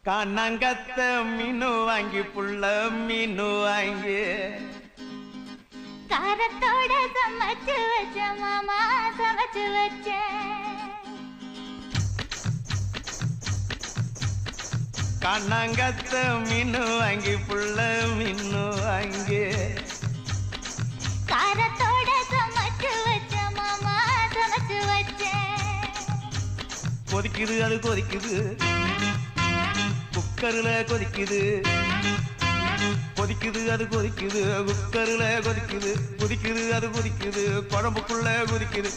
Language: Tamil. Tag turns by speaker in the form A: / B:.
A: காணாங்கத்த மீனு வாங்கி புள்ள மீனு வாங்கி
B: காரத்தோட சமைச்சு வச்ச மாமா சமைச்சு வச்ச
A: காணாங்கத்த மீனு வாங்கி புள்ள மீனு வாங்கி
B: காரத்தோட சமைச்சு வச்ச மாமா சமைச்சு வச்ச
A: கொதிக்குது அது கொதிக்குது குக்கர்ல கொதிக்குது கொதிக்குது அது கொதிக்குது குக்கர்ல கொதிக்குது கொதிக்குது அது கொதிக்குது குழம்புக்குள்ள கொதிக்குது